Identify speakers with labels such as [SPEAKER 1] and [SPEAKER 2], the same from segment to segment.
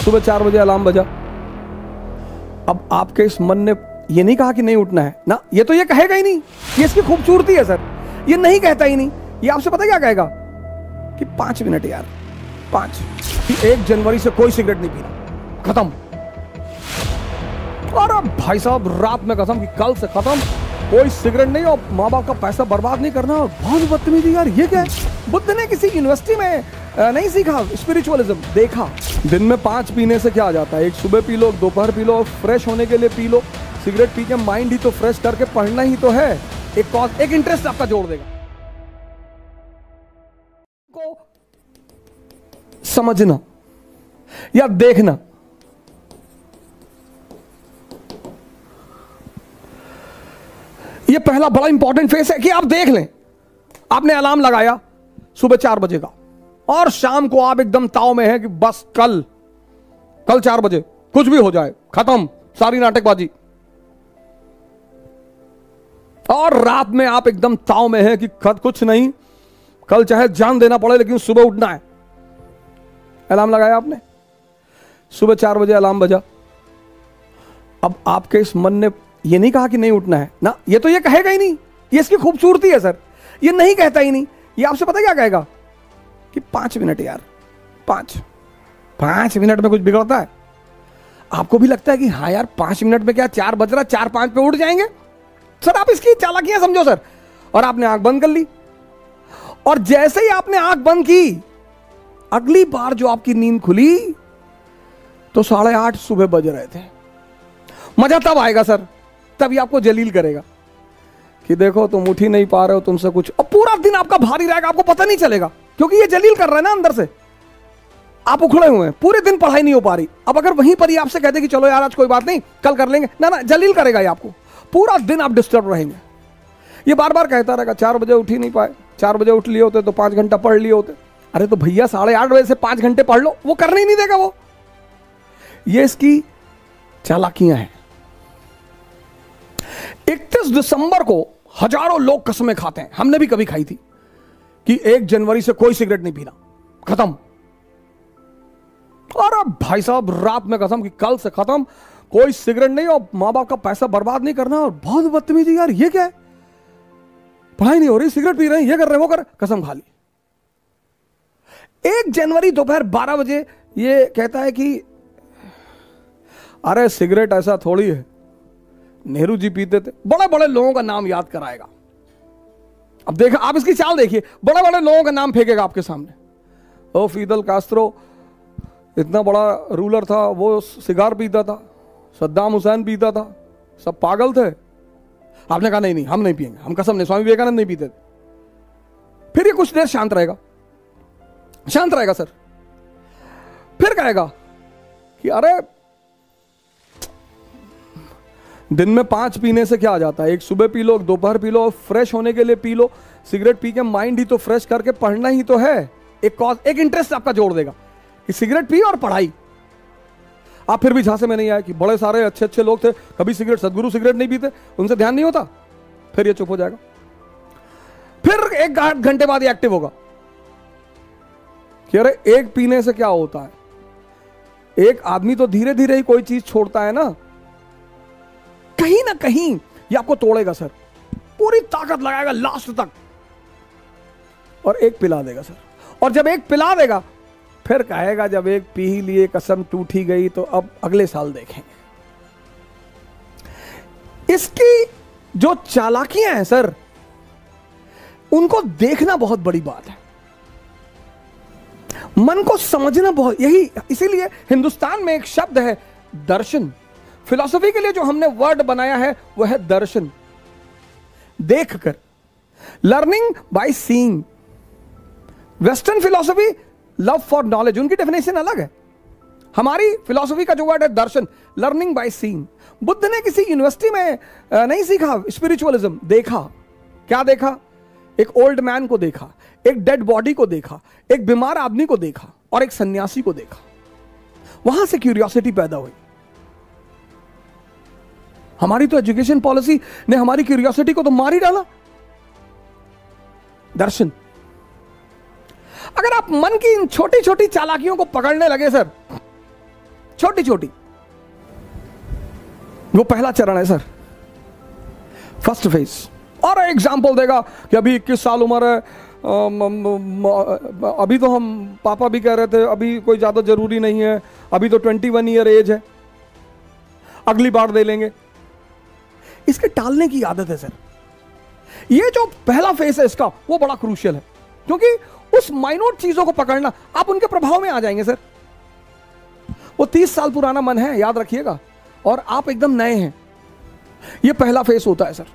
[SPEAKER 1] सुबह 4 बजे अलार्म बजा। अब आपके इस मन ने ये नहीं कहा कि नहीं उठना है ना, ये तो ये कहेगा ही नहीं, ये इसकी खूबसूरती है सर, ये नहीं कहता ही नहीं। ये आपसे पता क्या कहेगा कि 5 मिनट यार, 5, 1 जनवरी से कोई सिगरेट नहीं पीना, खत्म। और अब भाई साहब रात में कसम कि कल से खत्म, कोई सिगरेट नहीं और माँ बाप का पैसा बर्बाद नहीं करना। बहुत बदतमीजी यार, ये क्या है? बुद्ध ने किसी यूनिवर्सिटी में नहीं सीखा स्पिरिचुअलिज्म, देखा। दिन में 5 पीने से क्या आ जाता है, एक सुबह पी लो, दोपहर पी लो, फ्रेश होने के लिए पी लो। सिगरेट पी के माइंड ही तो फ्रेश करके पढ़ना ही तो है। एक कॉज, एक इंटरेस्ट आपका जोड़ देगा। को समझना या देखना, ये पहला बड़ा इंपॉर्टेंट फेस है कि आप देख लें। आपने अलार्म लगाया सुबह 4 बजे का और शाम को आप एकदम ताव में है कि बस कल 4 बजे कुछ भी हो जाए, खत्म सारी नाटकबाजी। और रात में आप एकदम ताव में है कि कुछ नहीं, कल चाहे जान देना पड़े लेकिन सुबह उठना है। अलार्म लगाया आपने, सुबह 4 बजे अलार्म बजा। अब आपके इस मन ने ये नहीं कहा कि नहीं उठना है ना, ये तो ये कहेगा ही नहीं, ये इसकी खूबसूरती है सर, ये नहीं कहता ही नहीं। ये आपसे पता क्या कहेगा कि 5 मिनट यार, 5 मिनट में कुछ बिगड़ता है? आपको भी लगता है कि हाँ यार 5 मिनट में क्या, 4 बज रहा, 4-5 पे उठ जाएंगे सर। आप इसकी चालाकियां समझो सर। और आपने आंख बंद कर ली, और जैसे ही आपने आंख बंद की, अगली बार जो आपकी नींद खुली तो 8:30 सुबह बज रहे थे। मजा तब आएगा सर, तभी आपको जलील करेगा कि देखो तुम उठ ही नहीं पा रहे हो, तुमसे कुछ, और पूरा दिन आपका भारी रहेगा, आपको पता नहीं चलेगा, क्योंकि ये जलील कर रहा है ना अंदर से। आप उखड़े हुए हैं, पूरे दिन पढ़ाई नहीं हो पा रही। अब अगर वहीं पर ही आपसे कहते कि चलो यार आज कोई बात नहीं, कल कर लेंगे, ना ना, जलील करेगा ये आपको। पूरा दिन आप डिस्टर्ब रहेंगे। ये बार बार कहता रहेगा 4 बजे उठ ही नहीं पाए, 4 बजे उठ लिए होते तो 5 घंटा पढ़ लिए होते। अरे तो भैया 8:30 बजे से 5 घंटे पढ़ लो, वो करने ही नहीं देगा वो। ये इसकी चालाकियां हैं। 31 दिसंबर को हजारों लोग कसमें खाते हैं, हमने भी कभी खाई थी कि 1 जनवरी से कोई सिगरेट नहीं पीना, खत्म। और अब भाई साहब रात में कसम कि कल से खत्म, कोई सिगरेट नहीं और मां बाप का पैसा बर्बाद नहीं करना। और बहुत बदतमीजी यार, ये क्या है? पढ़ाई नहीं हो रही, सिगरेट पी रहे हैं, ये कर रहे हैं, वो कर, कसम खा ली। 1 जनवरी दोपहर 12 बजे ये कहता है कि अरे सिगरेट ऐसा थोड़ी है, नेहरू जी पीते थे। बड़े बड़े लोगों का नाम याद कराएगा। अब देखा, आप इसकी चाल देखिए, बड़े बड़े लोगों का नाम फेंकेगा आपके सामने। ओ फिदल कास्त्रो इतना बड़ा रूलर था, वो सिगार पीता था, सद्दाम हुसैन पीता था, सब पागल थे। आपने कहा नहीं नहीं हम नहीं पिएंगे, हम कसम नहीं, स्वामी विवेकानंद नहीं पीते थे। फिर ये कुछ देर शांत रहेगा, शांत रहेगा सर। फिर कहेगा कि अरे दिन में 5 पीने से क्या आ जाता है, एक सुबह पी लो, दोपहर पी लो, फ्रेश होने के लिए पी लो। सिगरेट पी के माइंड ही तो फ्रेश करके पढ़ना ही तो है। एक कॉज, एक इंटरेस्ट आपका जोड़ देगा कि सिगरेट पी और पढ़ाई। आप फिर भी झांसे में नहीं आए कि बड़े सारे अच्छे अच्छे लोग थे, कभी सिगरेट, सदगुरु सिगरेट नहीं पीते, उनसे ध्यान नहीं होता। फिर ये चुप हो जाएगा। फिर 1 घंटे बाद ये एक्टिव होगा कि अरे 1 पीने से क्या होता है, एक आदमी तो धीरे धीरे ही कोई चीज छोड़ता है ना, कहीं ना कहीं ये आपको तोड़ेगा सर, पूरी ताकत लगाएगा लास्ट तक, और 1 पिला देगा सर। और जब 1 पिला देगा फिर कहेगा जब 1 पी ही लिए, कसम टूट ही गई, तो अब अगले साल देखेंगे। इसकी जो चालाकियां हैं सर, उनको देखना बहुत बड़ी बात है, मन को समझना बहुत, यही इसीलिए हिंदुस्तान में एक शब्द है दर्शन। फिलॉसफी के लिए जो हमने वर्ड बनाया है वो है दर्शन, देखकर, learning by seeing. Western philosophy love for knowledge, उनकी डेफिनेशन अलग है। हमारी फिलॉसफी का जो वर्ड है दर्शन, लर्निंग बाय सीइंग। बुद्ध ने किसी यूनिवर्सिटी में नहीं सीखा स्पिरिचुअलिज्म, देखा। क्या देखा? एक ओल्ड मैन को देखा, एक डेड बॉडी को देखा, एक बीमार आदमी को देखा और एक सन्यासी को देखा। वहां से क्यूरियोसिटी पैदा हुई। हमारी तो एजुकेशन पॉलिसी ने हमारी क्यूरियोसिटी को तो मार ही डाला। दर्शन। अगर आप मन की इन छोटी छोटी चालाकियों को पकड़ने लगे सर, छोटी छोटी। वो पहला चरण है सर, फर्स्ट फेज। और एग्जाम्पल देगा कि अभी 21 साल उम्र है, अभी तो हम पापा भी कह रहे थे अभी कोई ज्यादा जरूरी नहीं है, अभी तो 21 ईयर एज है, अगली बार दे लेंगे। इसके टालने की आदत है सर। ये जो पहला फेस है इसका, वो बड़ा क्रूशियल है, क्योंकि उस माइनोट चीजों को पकड़ना, आप उनके प्रभाव में आ जाएंगे सर। वो 30 साल पुराना मन है, याद रखिएगा, और आप एकदम नए हैं। ये पहला फेस होता है सर।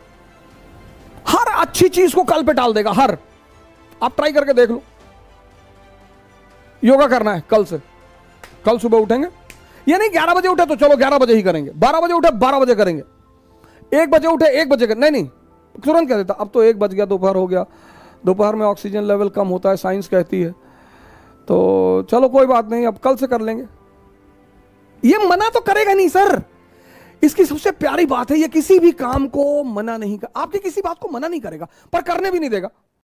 [SPEAKER 1] हर अच्छी चीज को कल पे टाल देगा, हर। आप ट्राई करके देख लो। योगा करना है कल से, कल सुबह उठेंगे, ये नहीं 11 बजे उठे तो चलो 11 बजे ही करेंगे, 12 बजे उठे 12 बजे करेंगे, 1 बजे उठे 1 बजे करेंगे, नहीं, तुरंत कह देता अब तो 1 बज गया, दोपहर हो गया, दोपहर में ऑक्सीजन लेवल कम होता है, साइंस कहती है, तो चलो कोई बात नहीं, अब कल से कर लेंगे। ये मना तो करेगा नहीं सर। इसकी सबसे प्यारी बात है, ये किसी भी काम को मना नहीं कर, आपकी किसी बात को मना नहीं करेगा, पर करने भी नहीं देगा।